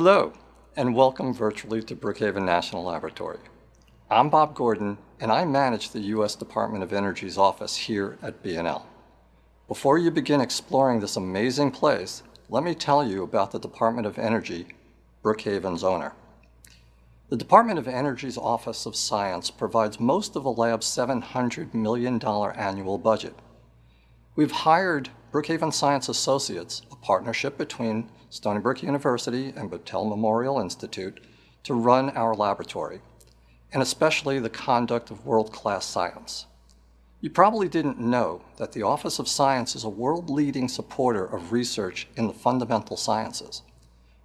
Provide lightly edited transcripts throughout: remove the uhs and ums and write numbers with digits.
Hello, and welcome virtually to Brookhaven National Laboratory. I'm Bob Gordon, and I manage the U.S. Department of Energy's office here at BNL. Before you begin exploring this amazing place, let me tell you about the Department of Energy, Brookhaven's owner. The Department of Energy's Office of Science provides most of the lab's $700 million annual budget. We've hired Brookhaven Science Associates, a partnership between Stony Brook University and Battelle Memorial Institute, to run our laboratory, and especially the conduct of world-class science. You probably didn't know that the Office of Science is a world-leading supporter of research in the fundamental sciences.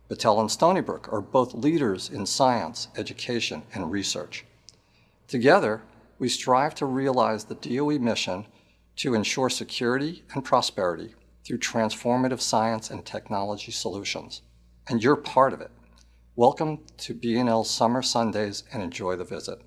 Battelle and Stony Brook are both leaders in science, education, and research. Together, we strive to realize the DOE mission to ensure security and prosperity through transformative science and technology solutions. And you're part of it. Welcome to BNL's Summer Sundays and enjoy the visit.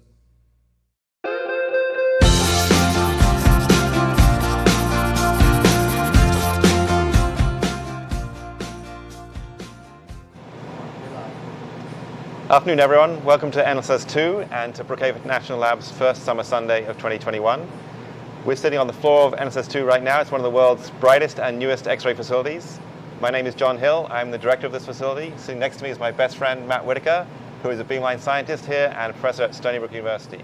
Afternoon, everyone. Welcome to NSLS-II and to Brookhaven National Lab's first Summer Sunday of 2021. We're sitting on the floor of NSLS-II right now. It's one of the world's brightest and newest X-ray facilities. My name is John Hill. I'm the director of this facility. Sitting next to me is my best friend, Matt Whitaker, who is a beamline scientist here and a professor at Stony Brook University.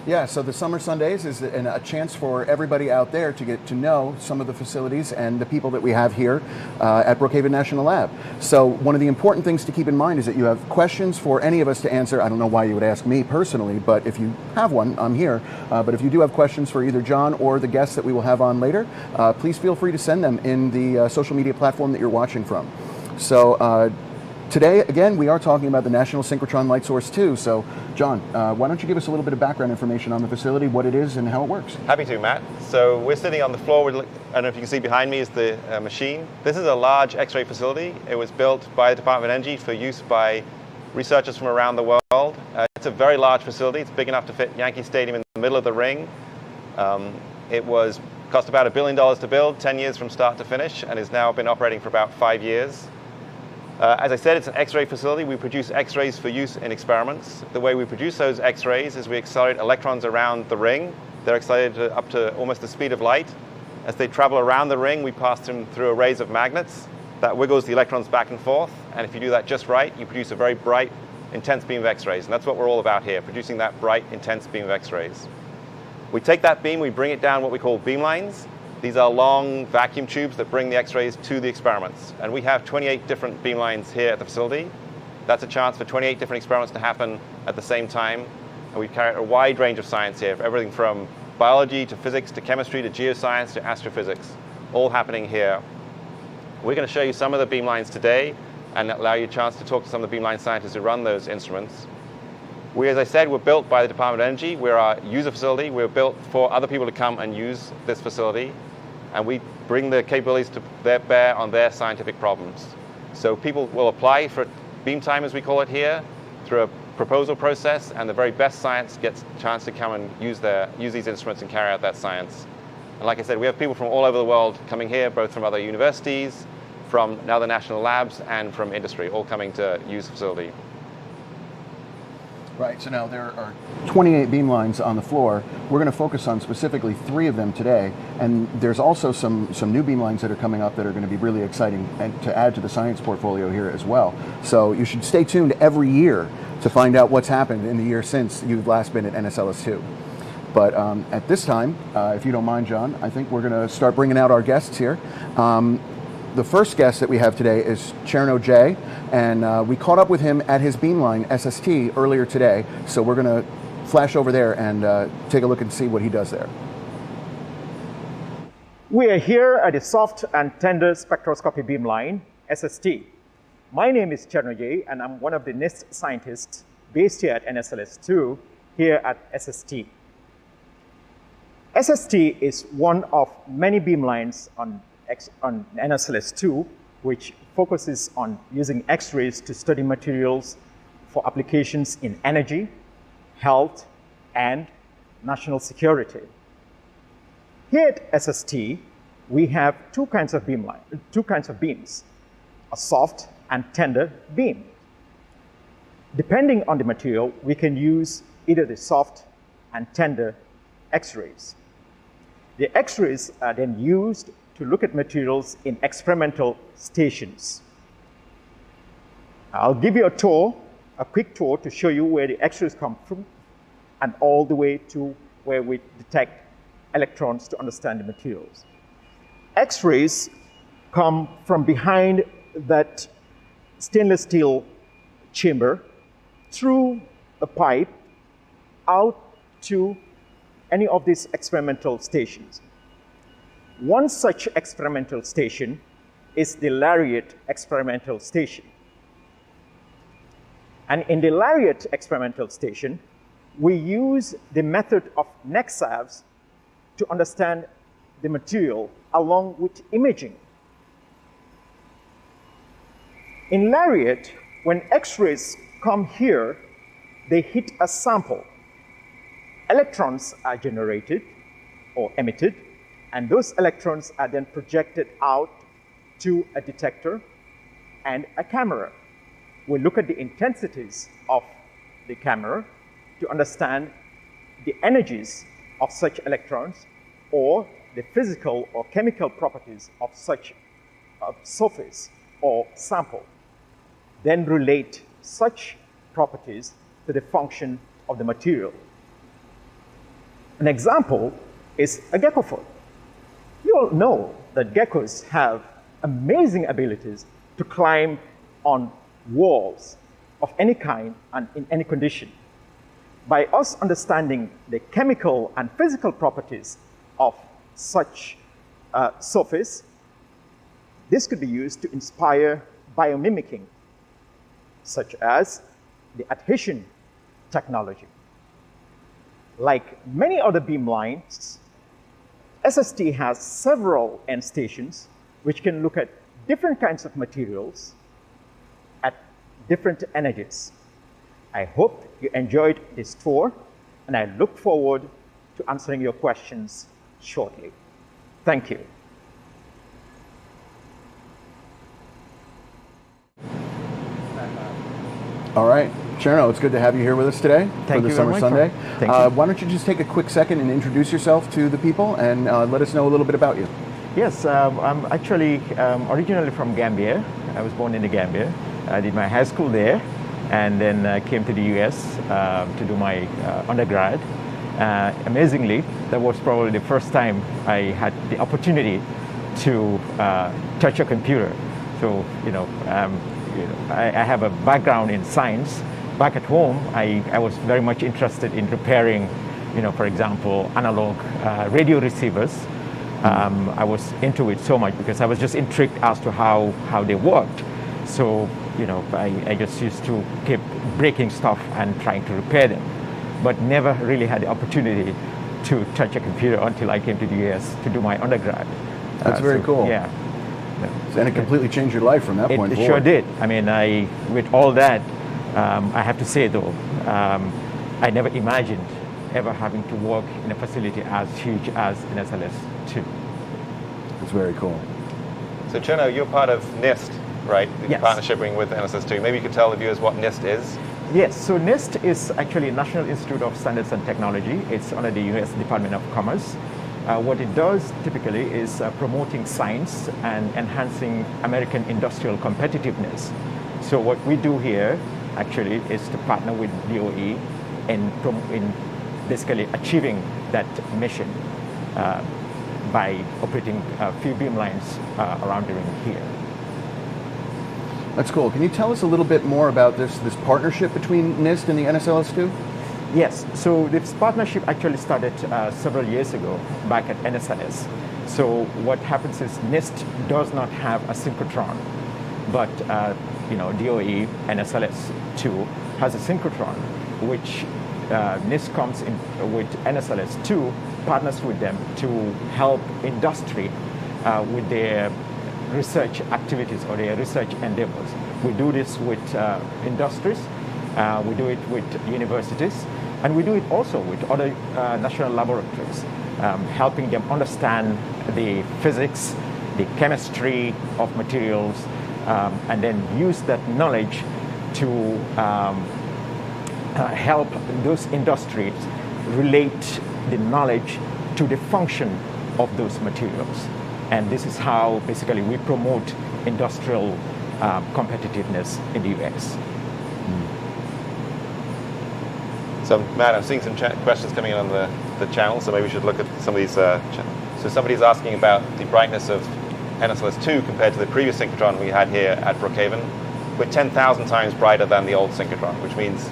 Yeah, so the Summer Sundays is a chance for everybody out there to get to know some of the facilities and the people that we have here at Brookhaven National Lab. So one of the important things to keep in mind is that you have questions for any of us to answer. I don't know why you would ask me personally, but if you have one, I'm here. But if you do have questions for either John or the guests that we will have on later, please feel free to send them in the social media platform that you're watching from. So today, again, we are talking about the National Synchrotron Light Source 2. So, John, why don't you give us a little bit of background information on the facility, what it is, and how it works? Happy to, Matt. So we're sitting on the floor. I don't know if you can see behind me is the machine. This is a large X-ray facility. It was built by the Department of Energy for use by researchers from around the world. It's a very large facility. It's big enough to fit Yankee Stadium in the middle of the ring. It cost about $1 billion to build, 10 years from start to finish, and has now been operating for about 5 years. As I said, it's an X-ray facility. We produce X-rays for use in experiments. The way we produce those X-rays is we accelerate electrons around the ring. They're accelerated up to almost the speed of light. As they travel around the ring, we pass them through arrays of magnets that wiggles the electrons back and forth. And if you do that just right, you produce a very bright, intense beam of X-rays. And that's what we're all about here, producing that bright, intense beam of X-rays. We take that beam, we bring it down what we call beamlines. These are long vacuum tubes that bring the X-rays to the experiments. And we have 28 different beamlines here at the facility. That's a chance for 28 different experiments to happen at the same time. And we carry out a wide range of science here, everything from biology to physics to chemistry to geoscience to astrophysics, all happening here. We're going to show you some of the beamlines today and allow you a chance to talk to some of the beamline scientists who run those instruments. We, as I said, were built by the Department of Energy. We're our user facility. We're built for other people to come and use this facility. And we bring the capabilities to bear on their scientific problems. So people will apply for beam time, as we call it here, through a proposal process, and the very best science gets a chance to come and use these instruments and carry out that science. And like I said, we have people from all over the world coming here, both from other universities, from other national labs, and from industry, all coming to use the facility. Right, so now there are 28 beamlines on the floor. We're going to focus on specifically 3 of them today, and there's also some new beamlines that are coming up that are going to be really exciting and to add to the science portfolio here as well. So you should stay tuned every year to find out what's happened in the year since you've last been at NSLS-II. But at this time, if you don't mind, John, I think we're going to start bringing out our guests here. The first guest that we have today is Cherno Jay, and we caught up with him at his beamline SST earlier today, so we're going to flash over there and take a look and see what he does there. We are here at the soft and tender spectroscopy beamline, SST. My name is Cherno Jay, and I'm one of the NIST scientists based here at NSLS-II, here at SST. SST is one of many beamlines on NSLS-II, which focuses on using X-rays to study materials for applications in energy, health, and national security. Here at SST, we have two kinds of beams, a soft and tender beam. Depending on the material, we can use either the soft and tender X-rays. The X-rays are then used to look at materials in experimental stations. I'll give you a quick tour to show you where the X-rays come from and all the way to where we detect electrons to understand the materials. X-rays come from behind that stainless steel chamber through a pipe out to any of these experimental stations. One such experimental station is the Lariat experimental station. And in the Lariat experimental station, we use the method of neck salves to understand the material along with imaging. In Lariat, when X-rays come here, they hit a sample. Electrons are generated or emitted, and those electrons are then projected out to a detector and a camera. We look at the intensities of the camera to understand the energies of such electrons or the physical or chemical properties of such a surface or sample. Then relate such properties to the function of the material. An example is a gecko foot. You all know that geckos have amazing abilities to climb on walls of any kind and in any condition. By us understanding the chemical and physical properties of such surface, this could be used to inspire biomimicking, such as the adhesion technology. Like many other beamlines, SST has several end stations which can look at different kinds of materials at different energies. I hope you enjoyed this tour, and I look forward to answering your questions shortly. Thank you. All right, Cherno, it's good to have you here with us today for the Summer Sunday. Thank you. Why don't you just take a quick second and introduce yourself to the people and let us know a little bit about you. Yes, I'm actually originally from Gambia. I was born in the Gambia. I did my high school there, and then came to the US to do my undergrad. Amazingly, that was probably the first time I had the opportunity to touch a computer. So, I have a background in science. Back at home, I was very much interested in repairing, for example, analog radio receivers. I was into it so much because I was just intrigued as to how they worked. So, I just used to keep breaking stuff and trying to repair them, but never really had the opportunity to touch a computer until I came to the US to do my undergrad. That's very cool. Yeah. And it completely changed your life from that point It forward. sure did. I mean, with all that, I have to say though, I never imagined ever having to work in a facility as huge as NSLS-II. It's very cool. So Cherno, you're part of NIST, right? In Yes. partnership with NSLS-II. Maybe you could tell the viewers what NIST is. Yes, so NIST is actually National Institute of Standards and Technology. It's under the US Department of Commerce. What it does typically is promoting science and enhancing American industrial competitiveness. So what we do here actually is to partner with DOE in basically achieving that mission by operating a few beamlines around the ring here. That's cool. Can you tell us a little bit more about this partnership between NIST and the NSLS-II? Yes, so this partnership actually started several years ago back at NSLS. So what happens is NIST does not have a synchrotron, but DOE NSLS-II has a synchrotron, which NIST comes in with NSLS-II, partners with them to help industry with their research activities or their research endeavors. We do this with industries, we do it with universities, and we do it also with other national laboratories, helping them understand the physics, the chemistry of materials, and then use that knowledge to help those industries relate the knowledge to the function of those materials. And this is how basically we promote industrial competitiveness in the US. So Matt, I'm seeing some questions coming in on the channel, so maybe we should look at some of these channels. So somebody's asking about the brightness of NSLS-II compared to the previous synchrotron we had here at Brookhaven. We're 10,000 times brighter than the old synchrotron, which means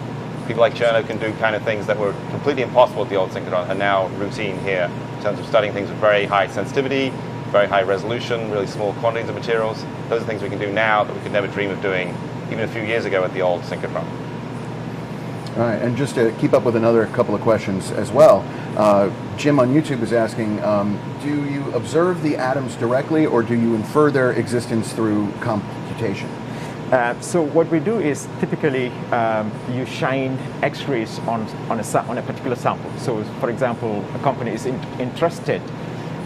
people like Cherno can do kind of things that were completely impossible with the old synchrotron and now routine here in terms of studying things with very high sensitivity, very high resolution, really small quantities of materials. Those are things we can do now that we could never dream of doing even a few years ago at the old synchrotron. All right, and just to keep up with another couple of questions as well, Jim on YouTube is asking, do you observe the atoms directly or do you infer their existence through computation? So what we do is typically you shine X-rays on a particular sample. So for example, a company is interested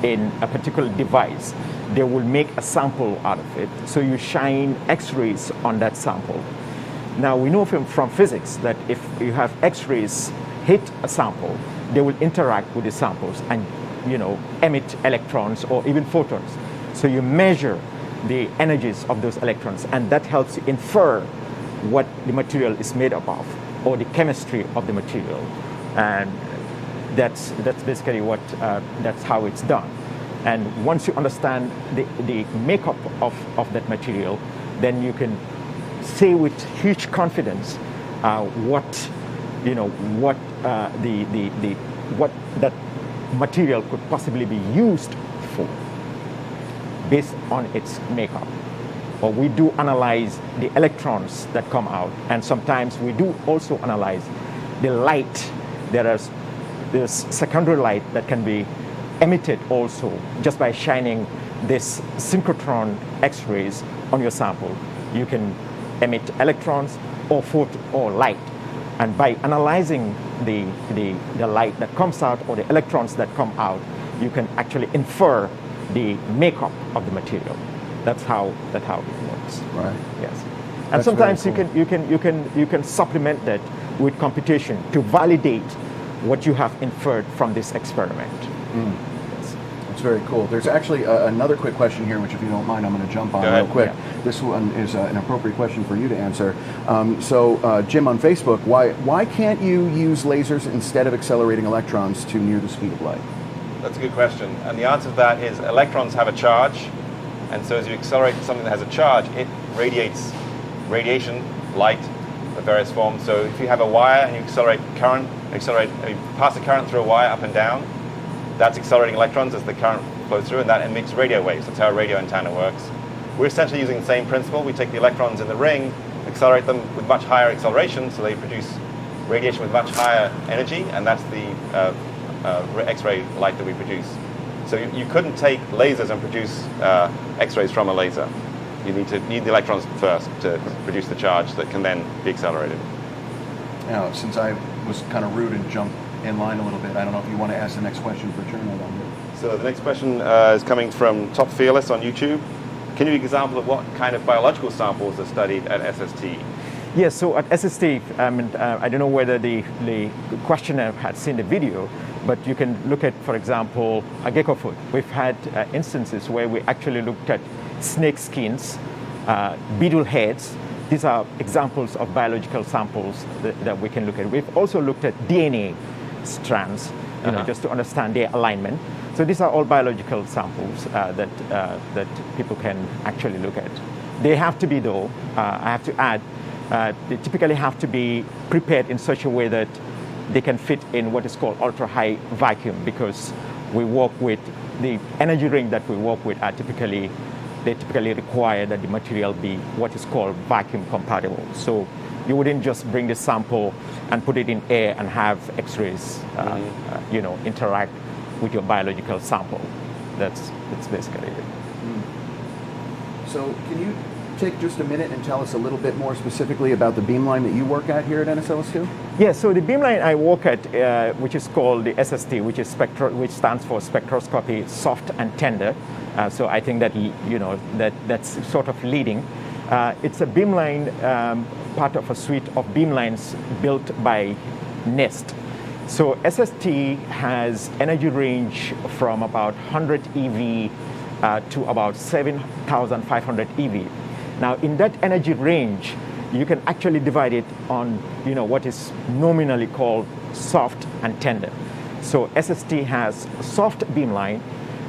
in a particular device. They will make a sample out of it. So you shine X-rays on that sample. Now we know from physics that if you have X-rays hit a sample, they will interact with the samples and emit electrons or even photons. So you measure the energies of those electrons, and that helps you infer what the material is made up of or the chemistry of the material. And that's basically that's how it's done. And once you understand the makeup of that material, then you can say with huge confidence what that material could possibly be used for based on its makeup. Or we do analyze the electrons that come out, and sometimes we do also analyze the light. There's secondary light that can be emitted also just by shining this synchrotron X-rays on your sample. You can emit electrons or light, and by analyzing the light that comes out or the electrons that come out, you can actually infer the makeup of the material. That's how it works. Right. Yes. And That's sometimes cool. you can supplement that with computation to validate what you have inferred from this experiment. Yes. That's very cool. There's actually another quick question here, which if you don't mind, I'm going to jump on real quick. Yeah. This one is an appropriate question for you to answer. Jim on Facebook, why can't you use lasers instead of accelerating electrons to near the speed of light? That's a good question. And the answer to that is electrons have a charge. And so as you accelerate something that has a charge, it radiates radiation, light, of various forms. So if you have a wire and you accelerate current, you pass the current through a wire up and down, that's accelerating electrons as the current flows through, and that emits radio waves. That's how a radio antenna works. We're essentially using the same principle. We take the electrons in the ring, accelerate them with much higher acceleration, so they produce radiation with much higher energy, and that's the X-ray light that we produce. So you couldn't take lasers and produce X-rays from a laser. You need the electrons first to produce the charge that can then be accelerated. Now, since I was kind of rude and jumped in line a little bit, I don't know if you want to ask the next question for Cherno down here. So the next question is coming from Top Fearless on YouTube. Can you give an example of what kind of biological samples are studied at SST? Yes, so at SST, I don't know whether the questioner had seen the video, but you can look at, for example, a gecko foot. We've had instances where we actually looked at snake skins, beetle heads. These are examples of biological samples that we can look at. We've also looked at DNA strands, just to understand their alignment. So these are all biological samples that people can actually look at. They have to be, though, I have to add, they typically have to be prepared in such a way that they can fit in what is called ultra-high vacuum, because we work with the energy ring that we work with they typically require that the material be what is called vacuum compatible. So you wouldn't just bring the sample and put it in air and have X-rays, interact with your biological sample. That's basically it. So can you take just a minute and tell us a little bit more specifically about the beamline that you work at here at NSLS-II? Yeah, so the beamline I work at, which is called the SST, which stands for spectroscopy soft and tender. So I think that that's sort of leading. It's a beamline, part of a suite of beamlines built by NIST. So SST has energy range from about 100 EV to about 7,500 EV. Now, in that energy range, you can actually divide it on, what is nominally called soft and tender. So SST has soft beamline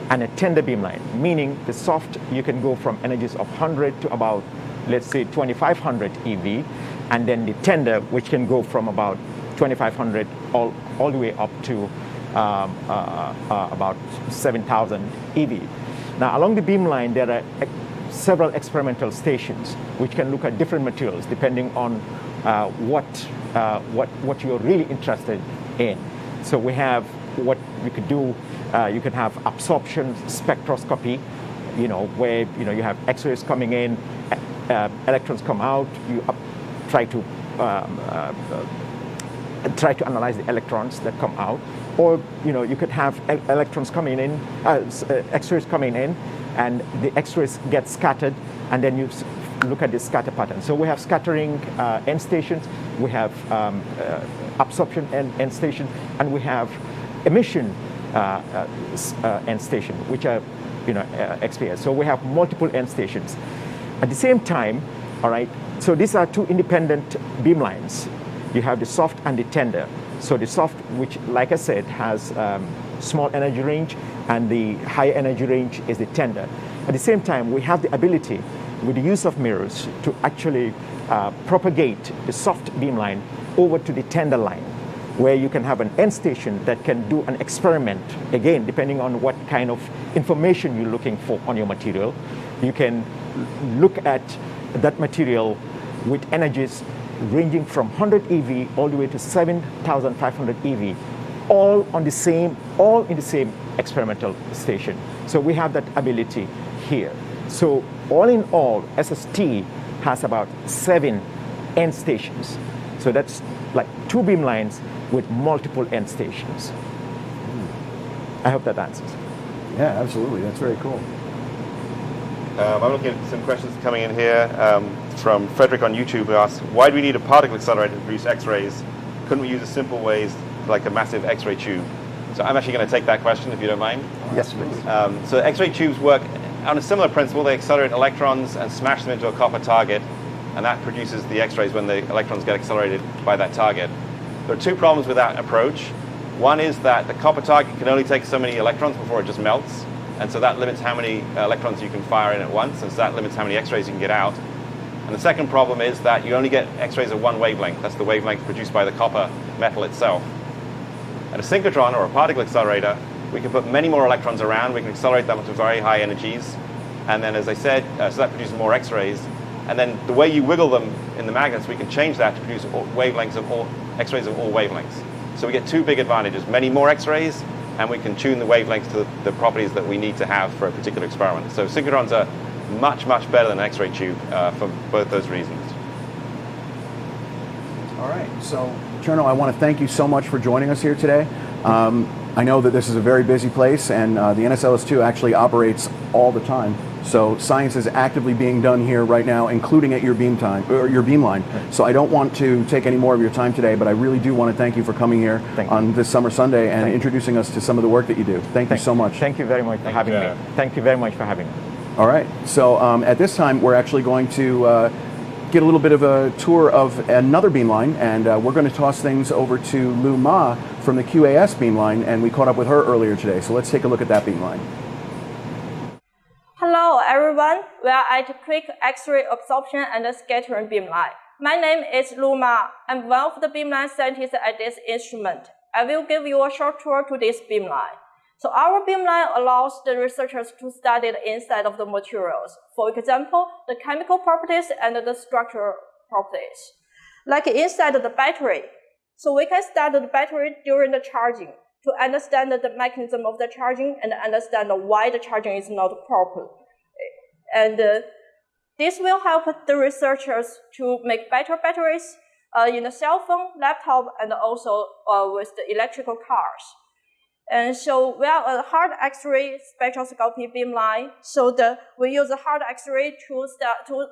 and a tender beamline, meaning the soft, you can go from energies of 100 to about, let's say, 2,500 EV, and then the tender, which can go from about 2,500 all the way up to about 7,000 EV. Now, along the beamline, there are several experimental stations which can look at different materials depending on what you're really interested in. So we have what we could do. You can have absorption spectroscopy, where you have X-rays coming in, electrons come out. You try to analyze the electrons that come out, or you could have electrons coming in, X-rays coming in, and the X-rays get scattered, and then you look at the scatter pattern. So we have scattering end stations, we have absorption end station, and we have emission end station, which are XPS. So we have multiple end stations. At the same time, all right, so these are two independent beamlines. You have the soft and the tender. So the soft, which, like I said, has small energy range, and the high energy range is the tender. At the same time, we have the ability, with the use of mirrors, to actually propagate the soft beamline over to the tender line, where you can have an end station that can do an experiment, again, depending on what kind of information you're looking for on your material. You can look at that material with energies ranging from 100 EV all the way to 7,500 EV, all in the same experimental station. So we have that ability here. So all in all, SST has about 7 end stations. So that's like 2 beamlines with multiple end stations. I hope that answers. Yeah, absolutely. That's very cool. I'm looking at some questions coming in here from Frederick on YouTube, who asks, why do we need a particle accelerator to produce X-rays? Couldn't we use a simple ways like a massive X-ray tube? So I'm actually going to take that question, if you don't mind. Yes, please. So X-ray tubes work on a similar principle. They accelerate electrons and smash them into a copper target, and that produces the X-rays when the electrons get accelerated by that target. There are 2 problems with that approach. One is that the copper target can only take so many electrons before it just melts, and so that limits how many electrons you can fire in at once, and so that limits how many X-rays you can get out. And the second problem is that you only get X-rays of one wavelength. That's the wavelength produced by the copper metal itself. At a synchrotron, or a particle accelerator, we can put many more electrons around. We can accelerate them to very high energies, and then, as I said, so that produces more X-rays. And then the way you wiggle them in the magnets, we can change that to produce wavelengths of all X-rays of all wavelengths. So we get 2 big advantages: many more X-rays, and we can tune the wavelengths to the properties that we need to have for a particular experiment. So synchrotrons are much, much better than an X-ray tube for both those reasons. All right. So, Cherno, I want to thank you so much for joining us here today. I know that this is a very busy place, and the NSLS-II actually operates all the time. So science is actively being done here right now, including at your beamline. So I don't want to take any more of your time today, but I really do want to thank you for coming here on this summer Sunday and introducing us to some of the work that you do. Thank you so much. Thank you very much for having me. Thank you very much for having me. All right. So at this time, we're actually going to get a little bit of a tour of another beamline, and we're going to toss things over to Lou Ma from the QAS beamline, and we caught up with her earlier today. So let's take a look at that beamline. Hello everyone, we are at Quick X-ray Absorption and Scattering Beamline. My name is Lou Ma. I'm one of the beamline scientists at this instrument. I will give you a short tour to this beamline. So our beamline allows the researchers to study the inside of the materials. For example, the chemical properties and the structural properties. Like inside the battery. So we can study the battery during the charging to understand the mechanism of the charging and understand why the charging is not proper. And this will help the researchers to make better batteries in the cell phone, laptop, and also with the electrical cars. And so we are a hard X-ray spectroscopy beamline. So we use the hard X-ray to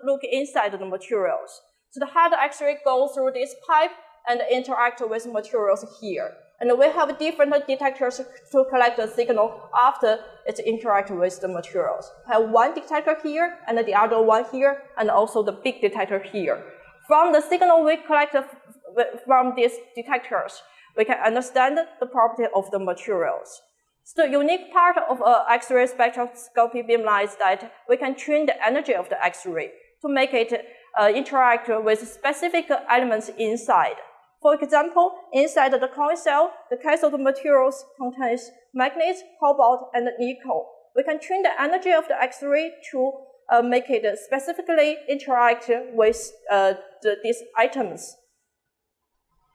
look inside the materials. So the hard X-ray goes through this pipe and interact with materials here. And we have different detectors to collect the signal after it interacts with the materials. We have one detector here, and the other one here, and also the big detector here. From the signal we collect from these detectors, we can understand the property of the materials. So the unique part of X-ray spectroscopy beamline is that we can train the energy of the X-ray to make it interact with specific elements inside. For example, inside the coin cell, the cathode materials contains magnets, cobalt, and nickel. We can train the energy of the X-ray to make it specifically interact with these items.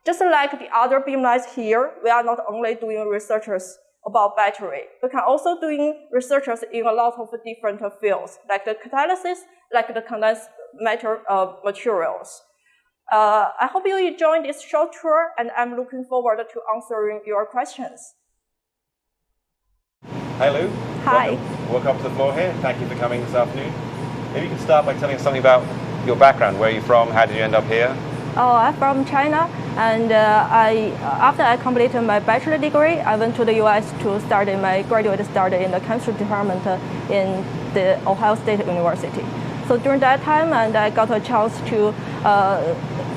Just like the other beamlines here, we are not only doing researches about battery. We can also doing researches in a lot of different fields, like the catalysis, like the condensed matter materials. I hope you enjoyed this short tour, and I'm looking forward to answering your questions. Hi, Lou. Hi. Welcome up to the floor here. Thank you for coming this afternoon. Maybe you can start by telling us something about your background. Where are you from? How did you end up here? Oh, I'm from China, and after I completed my bachelor degree, I went to the US to start my graduate study in the chemistry department in the Ohio State University. So during that time, and I got a chance to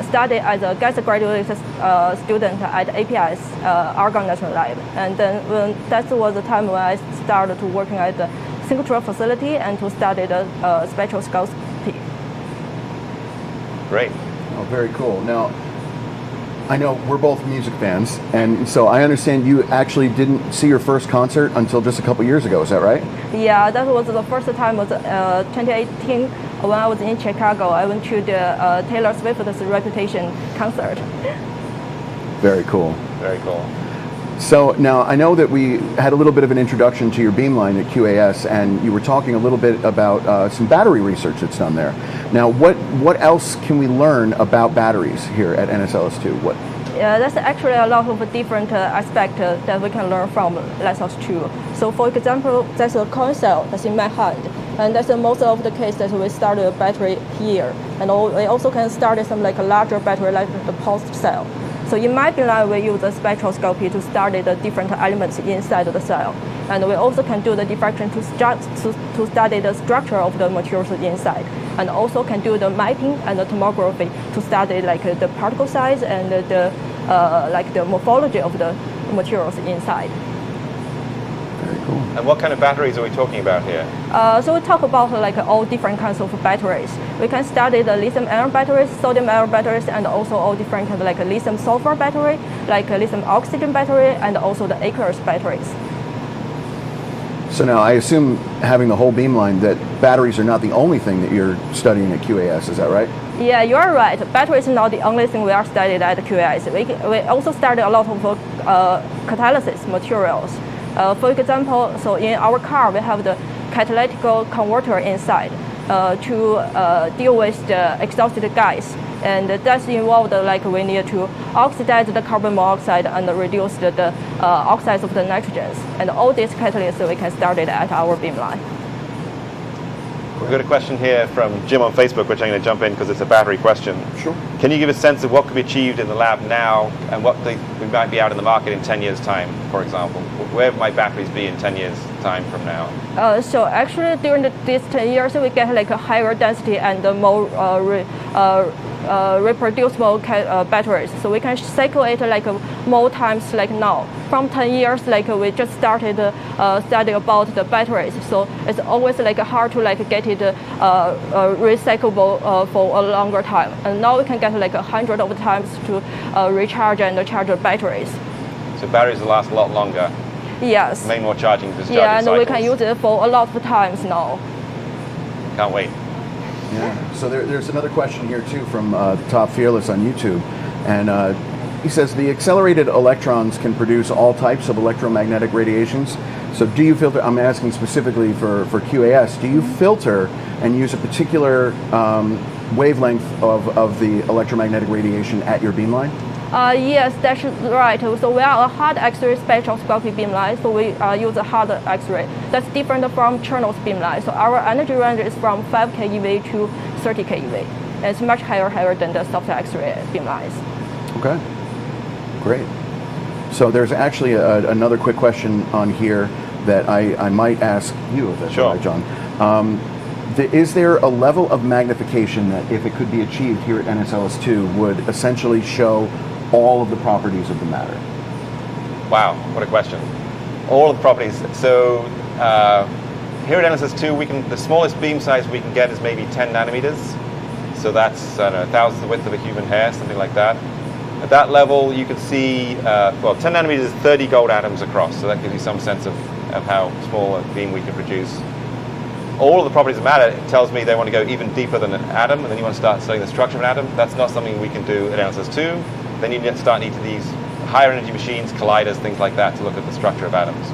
study as a guest graduate student at API's Argonne National Lab. And then that was the time when I started to working at the Synchrotron facility and to study the spectroscopy. Great. Oh, very cool. Now, I know we're both music fans, and so I understand you actually didn't see your first concert until just a couple years ago. Is that right? Yeah, that was the first time was 2018 when I was in Chicago. I went to the Taylor Swift's Reputation concert. Very cool. Very cool. So now I know that we had a little bit of an introduction to your beamline at QAS, and you were talking a little bit about some battery research that's done there. Now, what else can we learn about batteries here at NSLS-II? Yeah, that's actually a lot of different aspects that we can learn from NSLS-II. So, for example, there's a coin cell that's in my hand, and that's most of the case that we start a battery here, and we also can start some like a larger battery like the pulsed cell. So in my beamline, we use the spectroscopy to study the different elements inside the cell. And we also can do the diffraction to study the structure of the materials inside. And also can do the mapping and the tomography to study like the particle size and the morphology of the materials inside. Very cool. And what kind of batteries are we talking about here? So we talk about like all different kinds of batteries. We can study the lithium-ion batteries, sodium-ion batteries, and also all different kinds of like lithium-sulfur battery, like lithium-oxygen battery, and also the aqueous batteries. So now I assume, having the whole beamline, that batteries are not the only thing that you're studying at QAS. Is that right? Yeah, you are right. Battery is not the only thing we are studying at QAS. We also study a lot of catalysis materials. For example, so in our car, we have the catalytic converter inside to deal with the exhausted gas. And that's involved like we need to oxidize the carbon monoxide and reduce the oxides of the nitrogens. And all these catalysts we can start it at our beamline. We've got a question here from Jim on Facebook, which I'm going to jump in because it's a battery question. Sure. Can you give a sense of what could be achieved in the lab now and what we might be out in the market in 10 years' time, for example? Where might batteries be in 10 years' time from now? So actually during these 10 years, we get like a higher density and more reproducible batteries. So we can cycle it like more times like now. From 10 years, like we just started study about the batteries. So it's always like hard to like get it recyclable for a longer time. And now we can get like 100 of times to recharge and charge the batteries. So batteries will last a lot longer. Yes. Many more charging discharging Yeah, and cycles. we can use it for a lot of times now. Can't wait. Yeah. So there's another question here too from Top Fearless on YouTube, and he says the accelerated electrons can produce all types of electromagnetic radiations. So do you filter? I'm asking specifically for QAS. Do you filter and use a particular wavelength of the electromagnetic radiation at your beamline? Yes, that's right. So we are a hard X-ray spectroscopy beam light, so we use a hard X-ray. That's different from Cherno's beam light. So our energy range is from 5 keV to 30 keV. It's much higher than the soft X-ray beam lights. Okay, great. So there's actually another quick question on here that I might ask you, if that's Sure. all right, John. Is there a level of magnification that, if it could be achieved here at NSLS-II, would essentially show all of the properties of the matter? Wow, what a question. All of the properties. So here at NSLS-II, the smallest beam size we can get is maybe 10 nanometers. So that's, I don't know, 1,000th the width of a human hair, something like that. At that level, you can see, 10 nanometers is 30 gold atoms across. So that gives you some sense of how small a beam we can produce. All of the properties of matter, it tells me they want to go even deeper than an atom, and then you want to start studying the structure of an atom. That's not something we can do at NSLS-II. Then you start needing these higher energy machines, colliders, things like that, to look at the structure of atoms.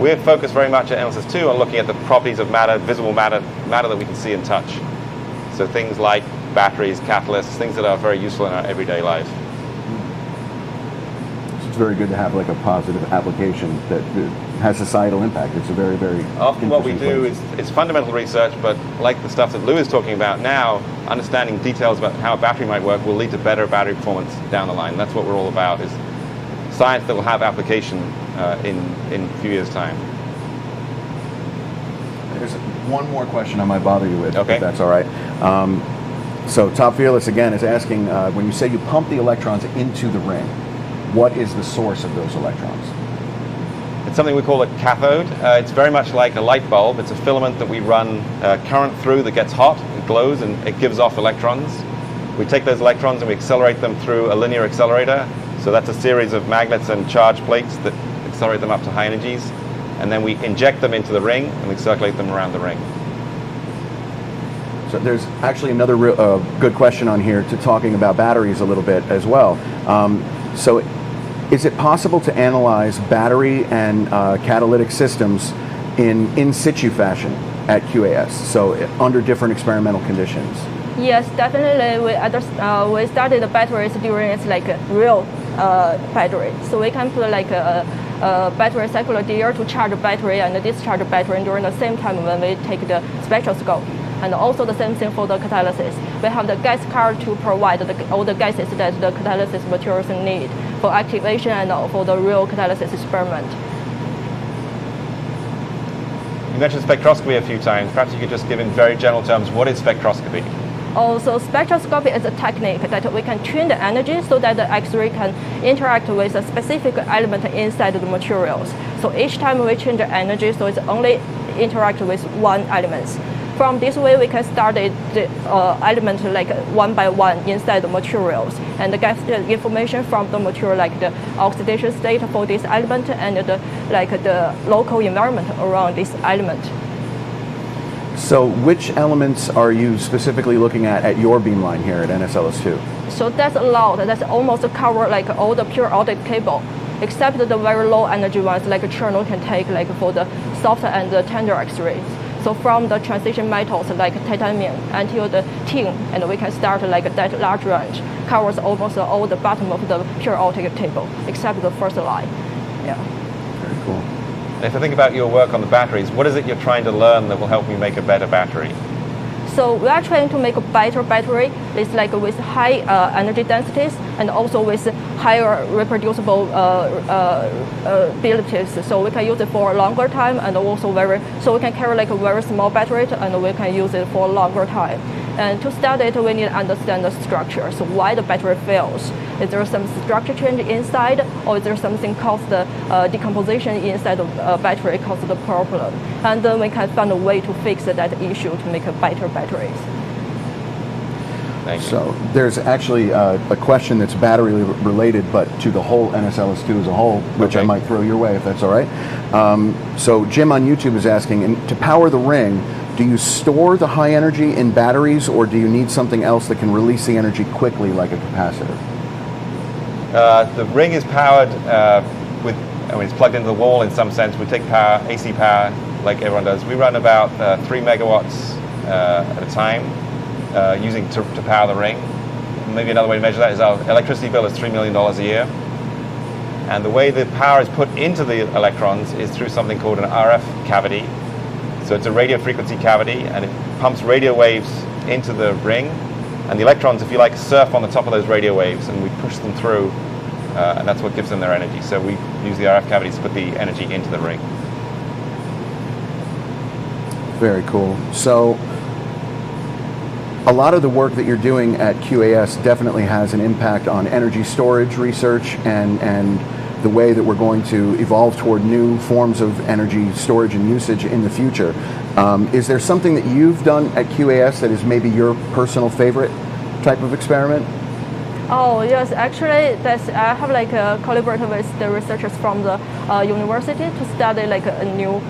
We're focused very much at NSLS-II on looking at the properties of matter, visible matter that we can see and touch. So things like batteries, catalysts, things that are very useful in our everyday life. It's very good to have like a positive application that has societal impact. It's a very, very Often what we interesting do place. is fundamental research, but like the stuff that Lou is talking about now, understanding details about how a battery might work will lead to better battery performance down the line. That's what we're all about, is science that will have application in a few years' time. There's one more question I might bother you with, Okay. if that's all right. So Top Fearless again is asking, when you say you pump the electrons into the ring, what is the source of those electrons? It's something we call a cathode. It's very much like a light bulb. It's a filament that we run current through that gets hot, it glows, and it gives off electrons. We take those electrons and we accelerate them through a linear accelerator. So that's a series of magnets and charge plates that accelerate them up to high energies. And then we inject them into the ring and we circulate them around the ring. So there's actually another good question on here to talking about batteries a little bit as well. So is it possible to analyze battery and catalytic systems in situ fashion at QAS, so under different experimental conditions? Yes, definitely. We started the batteries during its like real battery. So we can put like a battery cycler there to charge the battery and discharge the battery during the same time when we take the spectroscopy. And also the same thing for the catalysis. We have the gas card to provide all the gases that the catalysis materials need for activation and for the real catalysis experiment. You mentioned spectroscopy a few times. Perhaps you could just give in very general terms, what is spectroscopy? Also, spectroscopy is a technique that we can tune the energy so that the X-ray can interact with a specific element inside the materials. So each time we change the energy, so it's only interact with one element. From this way, we can start the element like one by one inside the materials and get the information from the material, like the oxidation state for this element and the local environment around this element. So which elements are you specifically looking at your beamline here at NSLS-II? So that's a lot. That's almost cover like all the periodic table, except the very low energy ones like Cherno can take like for the soft and the tender X-rays. So from the transition metals like titanium until the tin, and we can start like that large range, covers almost all the bottom of the periodic table, except the first line. Yeah. Very cool. If I think about your work on the batteries, what is it you're trying to learn that will help me make a better battery? So we are trying to make a better battery. It's like with high energy densities and also with higher reproducible abilities. So we can use it for a longer time and also so we can carry like a very small battery and we can use it for a longer time. And to study it, we need to understand the structure. So why the battery fails? Is there some structure change inside, or is there something caused the decomposition inside the battery caused the problem? And then we can find a way to fix that issue to make a better batteries. Thank you. So there's actually a question that's battery related, but to the whole NSLS-II as a whole, which I might throw your way if that's all right. So Jim on YouTube is asking, and to power the ring, do you store the high energy in batteries, or do you need something else that can release the energy quickly, like a capacitor? The ring is powered it's plugged into the wall in some sense. We take power, AC power, like everyone does. We run about 3 megawatts at a time using to power the ring. maybe another way to measure that is our electricity bill is $3 million a year. And the way the power is put into the electrons is through something called an RF cavity. So it's a radio frequency cavity, and it pumps radio waves into the ring. And the electrons, if you like, surf on the top of those radio waves, and we push them through, and that's what gives them their energy. So we use the RF cavities to put the energy into the ring. Very cool. So a lot of the work that you're doing at QAS definitely has an impact on energy storage research and the way that we're going to evolve toward new forms of energy storage and usage in the future. Is there something that you've done at QAS that is maybe your personal favorite type of experiment? Oh yes, actually, I have like collaborated with the researchers from the university to study like a new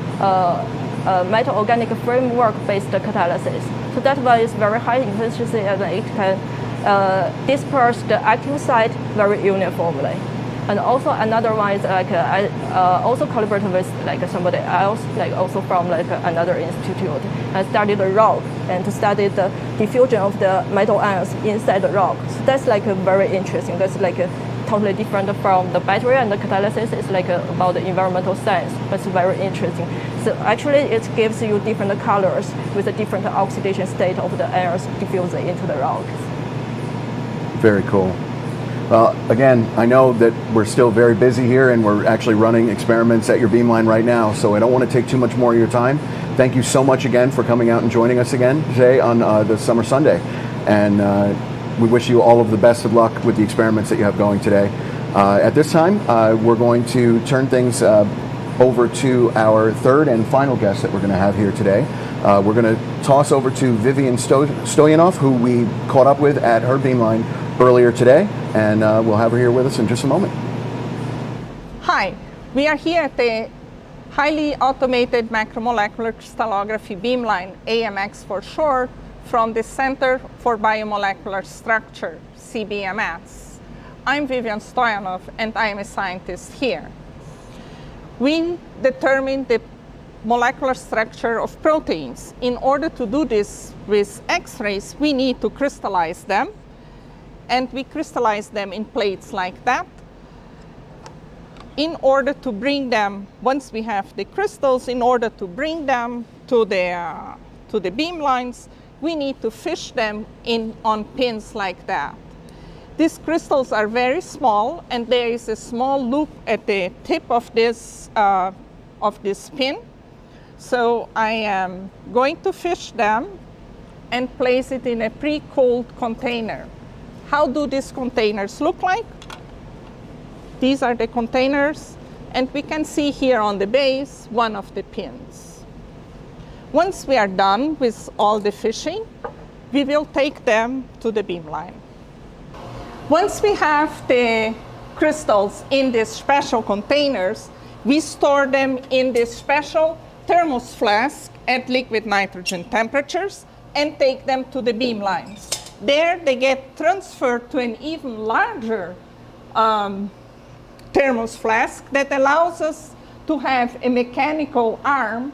metal organic framework-based catalysis. So that one is very high efficiency, and it can disperse the active site very uniformly. And also another one is like I also collaborated with like somebody else, like also from like another institute. I studied the rock and to study the diffusion of the metal ions inside the rock. So that's like very interesting. That's like totally different from the battery, and the catalysis is like about the environmental science. That's very interesting. So actually, it gives you different colors with a different oxidation state of the ions diffusing into the rocks. Very cool. Well, again, I know that we're still very busy here, and we're actually running experiments at your beamline right now, so I don't want to take too much more of your time. Thank you so much again for coming out and joining us again today on the Summer Sunday. And we wish you all of the best of luck with the experiments that you have going today. At this time, we're going to turn things over to our third and final guest that we're going to have here today. We're going to toss over to Vivian Stoyanov, who we caught up with at her beamline earlier today, and we'll have her here with us in just a moment. Hi, we are here at the highly automated macromolecular crystallography beamline, AMX for short, from the Center for Biomolecular Structure, CBMS. I'm Vivian Stoyanov, and I am a scientist here. We determine the molecular structure of proteins. In order to do this with X-rays, we need to crystallize them, and we crystallize them in plates like that. In order to bring them, once we have the crystals, in order to bring them to the beamlines, we need to fish them on pins like that. These crystals are very small, and there is a small loop at the tip of this pin. So I am going to fish them and place it in a pre-cooled container. How do these containers look like? These are the containers, and we can see here on the base one of the pins. Once we are done with all the fishing, we will take them to the beamline. Once we have the crystals in these special containers, we store them in this special thermos flask at liquid nitrogen temperatures and take them to the beamlines. There they get transferred to an even larger thermos flask that allows us to have a mechanical arm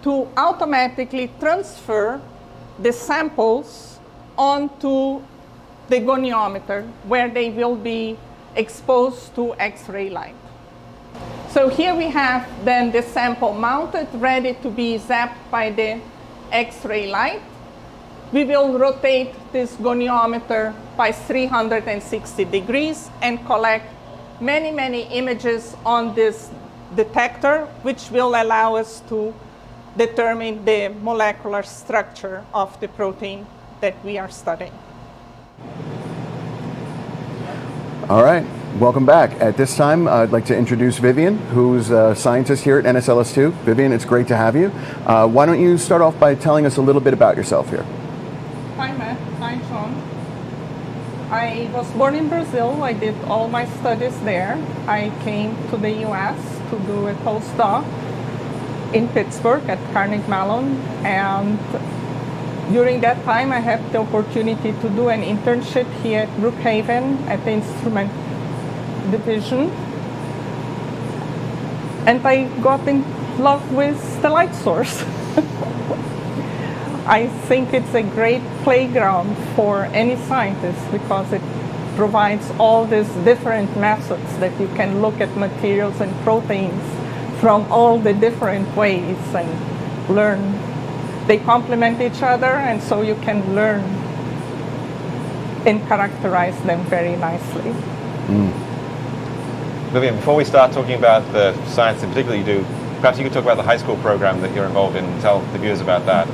to automatically transfer the samples onto the goniometer, where they will be exposed to X-ray light. So here we have then the sample mounted, ready to be zapped by the X-ray light. We will rotate this goniometer by 360 degrees and collect many, many images on this detector, which will allow us to determine the molecular structure of the protein that we are studying. All right, welcome back. At this time, I'd like to introduce Vivian, who's a scientist here at NSLS-II. Vivian, it's great to have you. Why don't you start off by telling us a little bit about yourself here? Hi, Matt. Hi, Sean. I was born in Brazil. I did all my studies there. I came to the US to do a postdoc in Pittsburgh at Carnegie Mellon, and during that time I had the opportunity to do an internship here at Brookhaven at the instrument division, and I got in love with the light source. I think it's a great playground for any scientist because it provides all these different methods that you can look at materials and proteins from all the different ways and learn. They complement each other, and so you can learn and characterize them very nicely. Vivian, before we start talking about the science in particular you do, perhaps you could talk about the high school program that you're involved in and tell the viewers about that.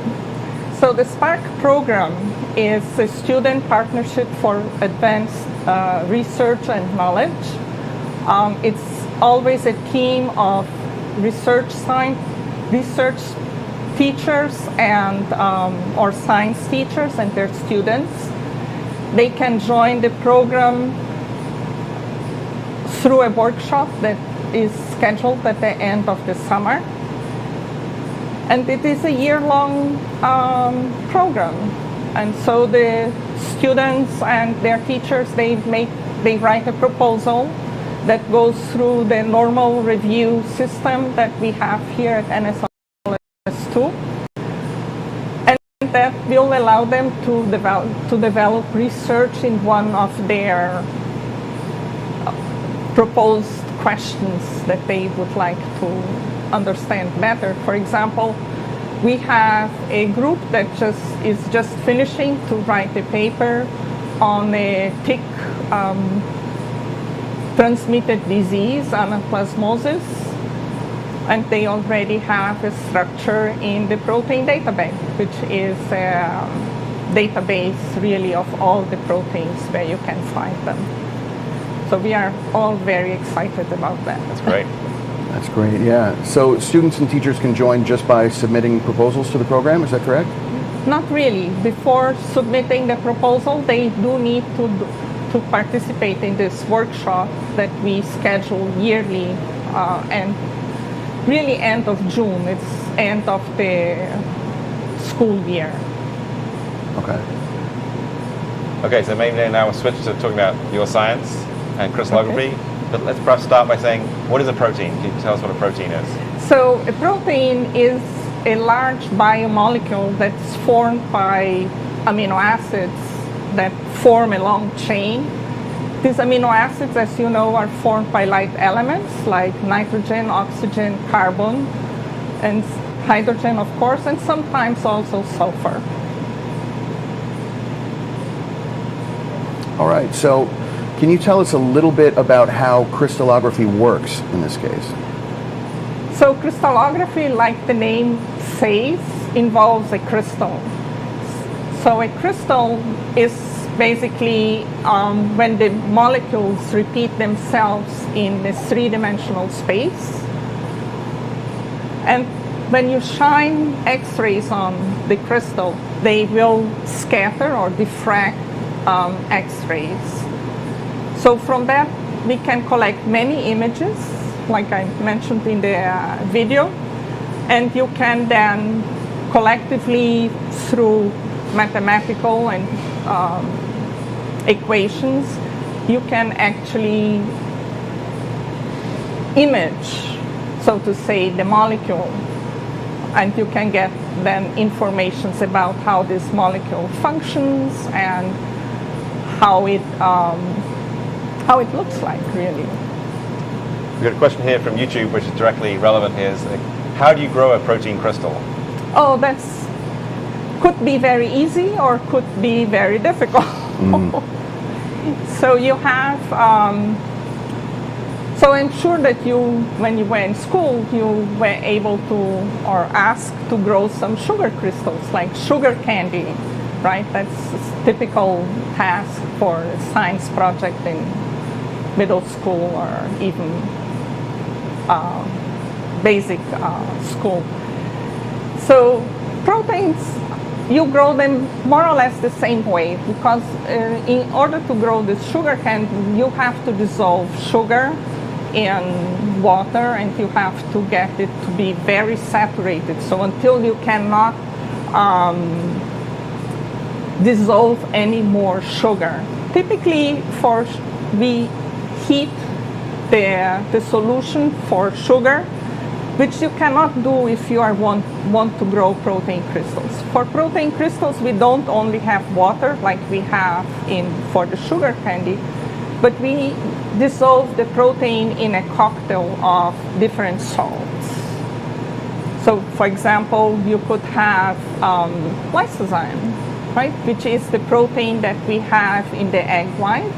So the SPARK program is a student partnership for advanced research and knowledge. It's always a team of research teachers and or science teachers and their students. They can join the program through a workshop that is scheduled at the end of the summer. And it is a year-long program. And so the students and their teachers, they write a proposal that goes through the normal review system that we have here at NSLS-II. And that will allow them to develop research in one of their proposed questions that they would like to understand better. For example, we have a group that is just finishing to write a paper on a tick transmitted disease, anaplasmosis, and they already have a structure in the protein database, which is a database really of all the proteins where you can find them. So we are all very excited about that. That's great. That's great, yeah. So students and teachers can join just by submitting proposals to the program, is that correct? Not really. Before submitting the proposal, they do need to participate in this workshop that we schedule yearly and really end of June. It's end of the school year. Okay. Okay, so maybe now we'll switch to talking about your science and crystallography. Okay. But let's perhaps start by saying, what is a protein? Can you tell us what a protein is? So a protein is a large biomolecule that's formed by amino acids that form a long chain. These amino acids, as you know, are formed by light elements like nitrogen, oxygen, carbon, and hydrogen, of course, and sometimes also sulfur. All right, so can you tell us a little bit about how crystallography works in this case? So crystallography, like the name says, involves a crystal. So a crystal is basically when the molecules repeat themselves in a three-dimensional space. And when you shine X-rays on the crystal, they will scatter or diffract X-rays. So from that, we can collect many images, like I mentioned in the video, and you can then collectively, through mathematical and equations, you can actually image, so to say, the molecule, and you can get then information about how this molecule functions and how it looks like, really. We've got a question here from YouTube, which is directly relevant here. Is how do you grow a protein crystal? Oh, that's could be very easy or could be very difficult. So you have, so I'm sure that you, when you were in school, you were able to or asked to grow some sugar crystals, like sugar candy, right? That's a typical task for a science project in middle school or even basic school. So proteins, you grow them more or less the same way, because in order to grow this sugar candy, you have to dissolve sugar in water and you have to get it to be very saturated. So until you cannot dissolve any more sugar. Typically, we heat the solution for sugar which you cannot do if you want to grow protein crystals. For protein crystals, we don't only have water like we have for the sugar candy, but we dissolve the protein in a cocktail of different salts. So, for example, you could have lysozyme, right, which is the protein that we have in the egg white.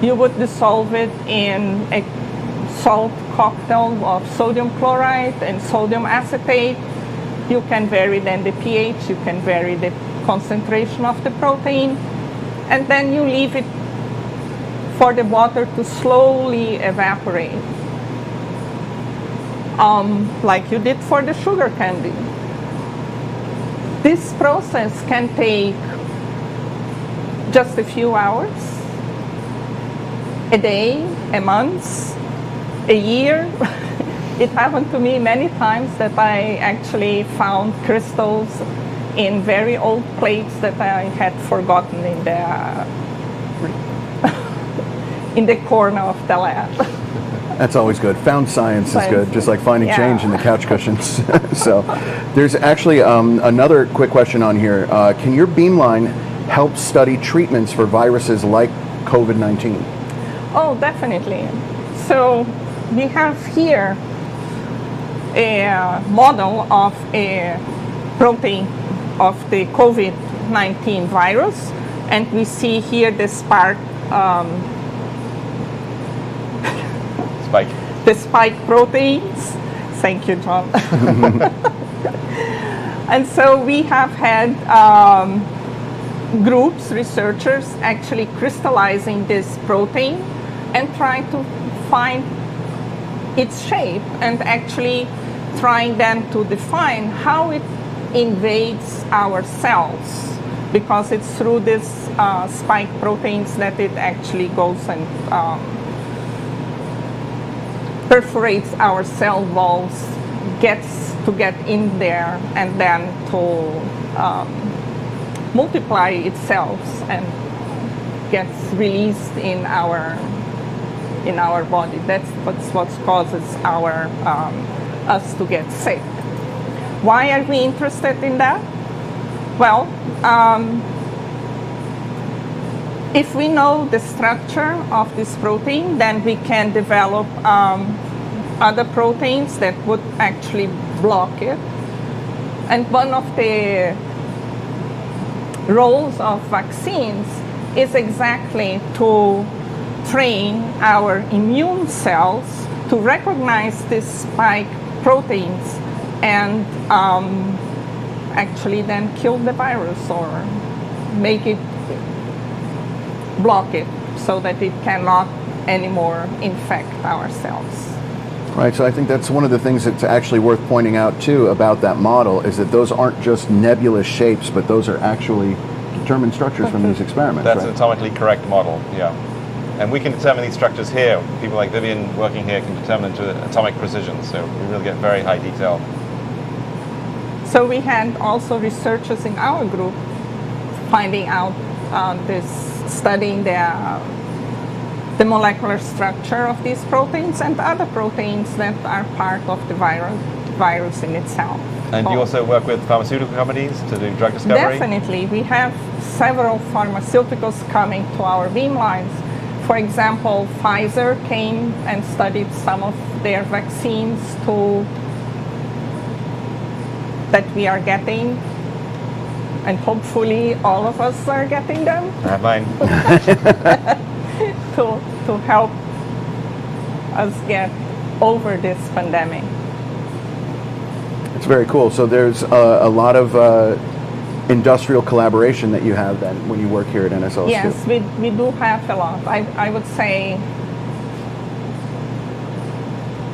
You would dissolve it in a salt cocktail of sodium chloride and sodium acetate. You can vary then the pH, you can vary the concentration of the protein, and then you leave it for the water to slowly evaporate, like you did for the sugar candy. This process can take just a few hours, a day, a month, a year. It happened to me many times that I actually found crystals in very old plates that I had forgotten in the corner of the lab. That's always good. Found science is good, just like finding change in the couch cushions. So there's actually another quick question on here. Can your beamline help study treatments for viruses like COVID-19? Oh, definitely. So we have here a model of a protein of the COVID-19 virus, and we see here the spike proteins. Thank you, John. And so we have had groups, researchers, actually crystallizing this protein and trying to find its shape and actually trying then to define how it invades our cells, because it's through these spike proteins that it actually goes and perforates our cell walls, gets in there, and then to multiply itself and gets released in our body. That's what causes us to get sick. Why are we interested in that? Well, if we know the structure of this protein, then we can develop other proteins that would actually block it. And one of the roles of vaccines is exactly to train our immune cells to recognize these spike proteins and actually then kill the virus or make it, block it so that it cannot anymore infect our cells. Right, so I think that's one of the things that's actually worth pointing out too about that model is that those aren't just nebulous shapes, but those are actually determined structures from these experiments. That's right? an atomically correct model, yeah. And we can determine these structures here. People like Vivian working here can determine them to atomic precision, so we really get very high detail. So we had also researchers in our group finding out studying the molecular structure of these proteins and other proteins that are part of the virus in itself. And you also work with pharmaceutical companies to do drug discovery? Definitely. We have several pharmaceuticals coming to our beamlines. For example, Pfizer came and studied some of their vaccines that we are getting, and hopefully all of us are getting them. I have mine. to help us get over this pandemic. It's very cool. So there's a lot of industrial collaboration that you have then when you work here at NSLS-II. Yes, we do have a lot. I would say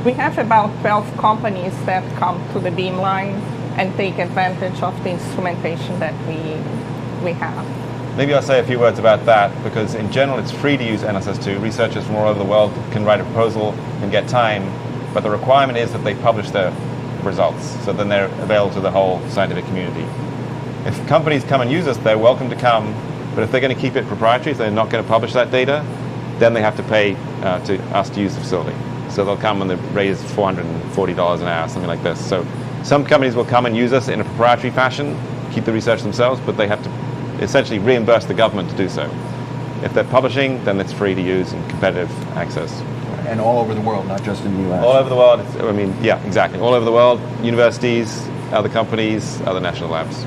we have about 12 companies that come to the beamline and take advantage of the instrumentation that we have. Maybe I'll say a few words about that, because in general it's free to use NSLS-II. Researchers from all over the world can write a proposal and get time, but the requirement is that they publish their results, so then they're available to the whole scientific community. If companies come and use us, they're welcome to come, but if they're going to keep it proprietary, if they're not going to publish that data, then they have to pay to us to use the facility. So they'll come and the rate is $440 an hour, something like this. So some companies will come and use us in a proprietary fashion, keep the research themselves, but they have to essentially reimburse the government to do so. If they're publishing, then it's free to use and competitive access. And all over the world, not just in the U.S. All over the world, I mean, yeah, exactly. All over the world, universities, other companies, other national labs.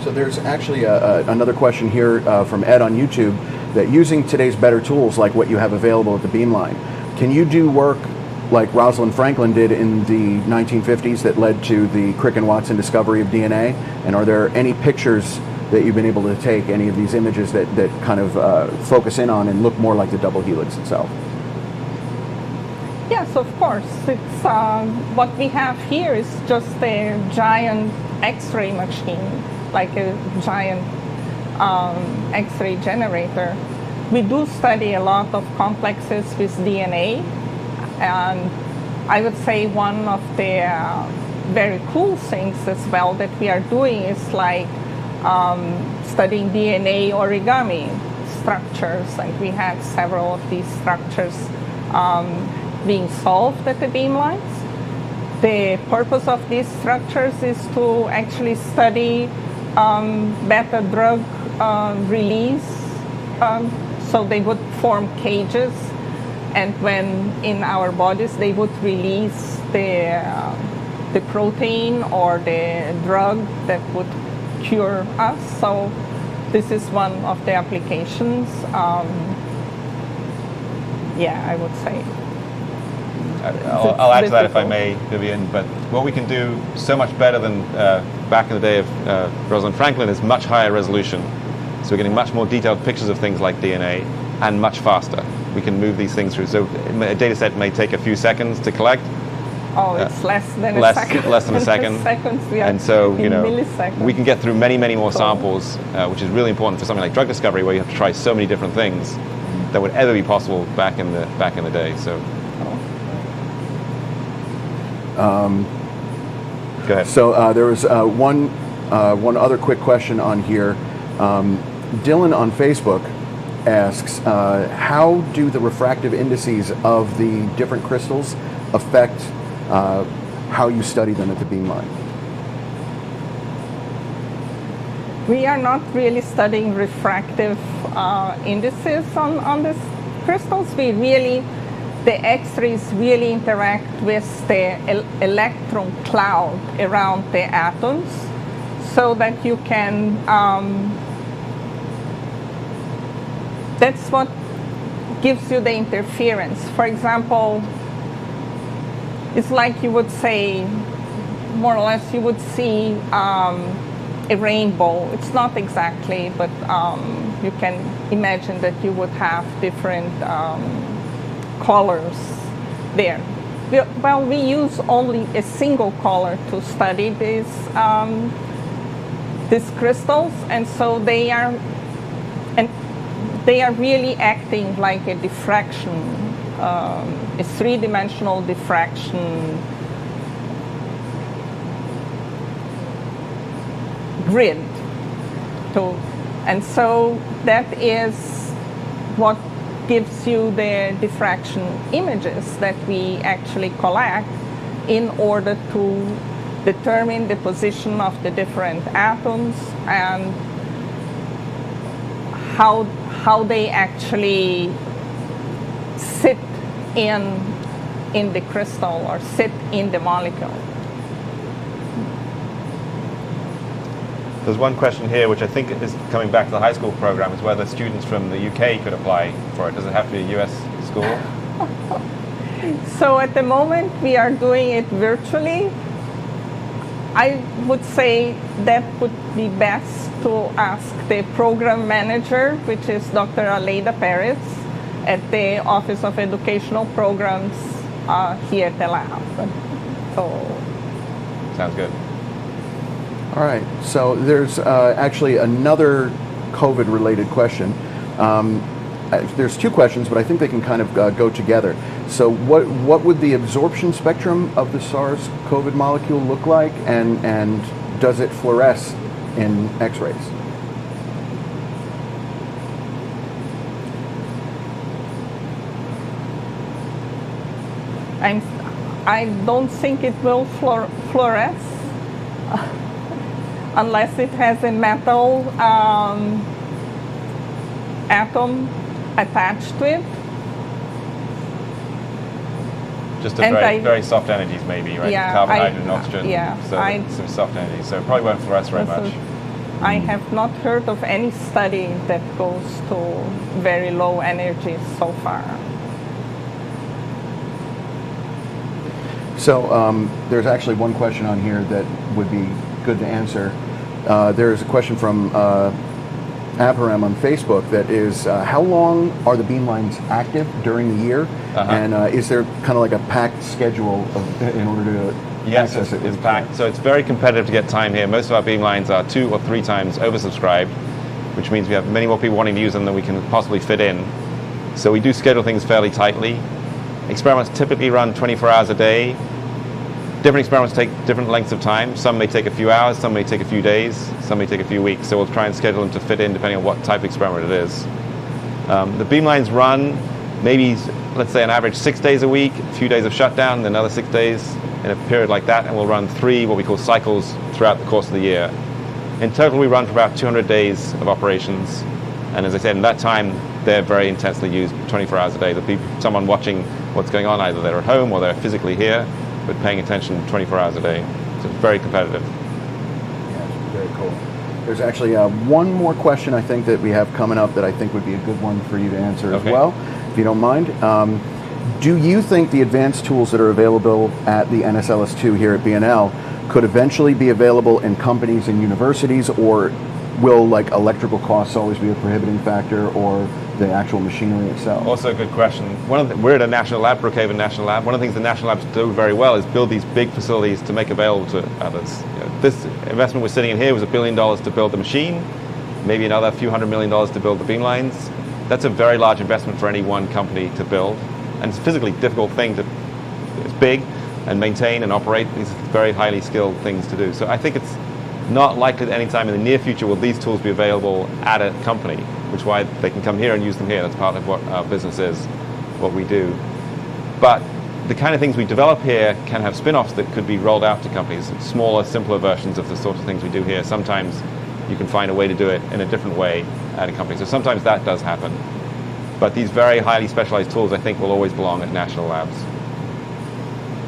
So there's actually another question here from Ed on YouTube, that using today's better tools like what you have available at the Beamline, can you do work like Rosalind Franklin did in the 1950s that led to the Crick and Watson discovery of DNA? And are there any pictures that you've been able to take, any of these images that kind of focus in on and look more like the double helix itself? Yes, of course. It's what we have here is just a giant X-ray machine, like a giant X-ray generator. We do study a lot of complexes with DNA, and I would say one of the very cool things as well that we are doing is like studying DNA origami structures, and we have several of these structures being solved at the Beamlines. The purpose of these structures is to actually study beta drug release. So they would form cages, and when in our bodies they would release the protein or the drug that would cure us. So this is one of the applications. Yeah, I would say. I'll add to that if I may, Vivian, but what we can do so much better than back in the day of Rosalind Franklin is much higher resolution. So we're getting much more detailed pictures of things like DNA and much faster. We can move these things through. So a data set may take a few seconds to collect. Oh, it's less than a second. Less than a second. Seconds, we are and so, in milliseconds. we can get through many, many more samples, which is really important for something like drug discovery, where you have to try so many different things that would ever be possible back in the day. So. Go ahead. So there was one other quick question on here. Dylan on Facebook asks, how do the refractive indices of the different crystals affect how you study them at the Beamline? We are not really studying refractive indices on these crystals. The X-rays really interact with the electron cloud around the atoms, so that you can, that's what gives you the interference. For example, it's like you would say, more or less, you would see a rainbow. It's not exactly, but you can imagine that you would have different colors there. We use only a single color to study these crystals, and so they are really acting like a diffraction, a three-dimensional diffraction grid. And so that is what gives you the diffraction images that we actually collect in order to determine the position of the different atoms and how they actually sit in the crystal or sit in the molecule. There's one question here which I think is coming back to the high school program, is whether students from the UK could apply for it. Does it have to be a US school? So at the moment we are doing it virtually. I would say that would be best to ask the program manager, which is Dr. Aleida Perez at the Office of Educational Programs here at the lab. Sounds good. All right, so there's actually another COVID-related question. There's two questions, but I think they can kind of go together. So what would the absorption spectrum of the SARS-CoV molecule look like, and does it fluoresce in X-rays? I don't think it will fluoresce unless it has a metal atom attached to it. Just a very soft energies, maybe, right? Yeah, Carbon, hydrogen, oxygen. Yeah, so some soft energies. So it probably won't fluoresce very much. I have not heard of any study that goes to very low energies so far. So there's actually one question on here that would be good to answer. There's a question from Abraham on Facebook that is, how long are the beamlines active during the year? And is there kind of like a packed schedule in order to access it? It's packed. So it's very competitive to get time here. Most of our beamlines are 2 or 3 times oversubscribed, which means we have many more people wanting to use them than we can possibly fit in. So we do schedule things fairly tightly. Experiments typically run 24 hours a day. Different experiments take different lengths of time. Some may take a few hours, some may take a few days, some may take a few weeks. So we'll try and schedule them to fit in depending on what type of experiment it is. The beamlines run maybe, let's say, on average 6 days a week, a few days of shutdown, then another 6 days in a period like that, and we'll run 3 what we call cycles throughout the course of the year. In total, we run for about 200 days of operations. And as I said, in that time, they're very intensely used 24 hours a day. There'll be someone watching what's going on, either they're at home or they're physically here, but paying attention 24 hours a day. So it's very competitive. Yeah, very cool. There's actually one more question I think that we have coming up that I think would be a good one for you to answer as well, if you don't mind. Do you think the advanced tools that are available at the NSLS-II here at BNL could eventually be available in companies and universities, or will like electrical costs always be a prohibiting factor, or the actual machinery itself? Also a good question. We're at a national lab, Brookhaven National Lab. One of the things the national labs do very well is build these big facilities to make available to others. This investment we're sitting in here was $1 billion to build the machine, maybe another few $100 million to build the beamlines. That's a very large investment for any one company to build, and it's a physically difficult thing to. It's big and maintain and operate. These are very highly skilled things to do. So I think it's not likely that any time in the near future will these tools be available at a company, which is why they can come here and use them here. That's part of what our business is, what we do. But the kind of things we develop here can have spin-offs that could be rolled out to companies, smaller, simpler versions of the sorts of things we do here. Sometimes you can find a way to do it in a different way at a company. So sometimes that does happen. But these very highly specialized tools, I think, will always belong at national labs.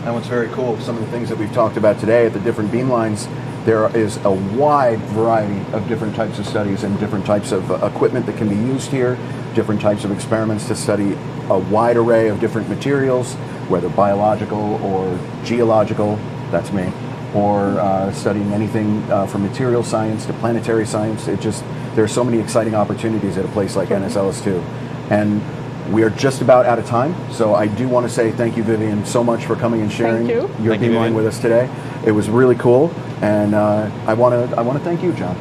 And what's very cool, some of the things that we've talked about today at the different beamlines, there is a wide variety of different types of studies and different types of equipment that can be used here, different types of experiments to study a wide array of different materials, whether biological or geological, that's me, or studying anything from material science to planetary science. There are so many exciting opportunities at a place like NSLS-II. And we are just about out of time, so I do want to say thank you, Vivian, so much for coming and sharing your beamline with us today. It was really cool, and I want to thank you, John.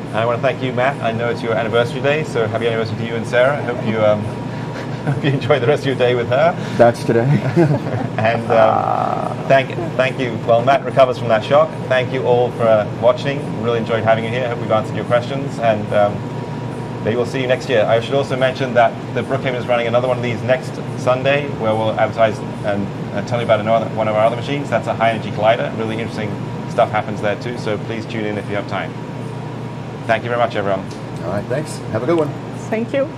And I want to thank you, Matt. I know it's your anniversary day, so happy anniversary to you and Sarah. I hope you hope you enjoy the rest of your day with her. That's today. And thank you. Well, Matt recovers from that shock. Thank you all for watching. Really enjoyed having you here. I hope we've answered your questions, and maybe we'll see you next year. I should also mention that the Brookhaven is running another one of these next Sunday, where we'll advertise and tell you about one of our other machines. That's a high-energy collider. Really interesting stuff happens there too, so please tune in if you have time. Thank you very much, everyone. All right, thanks. Have a good one. Thank you.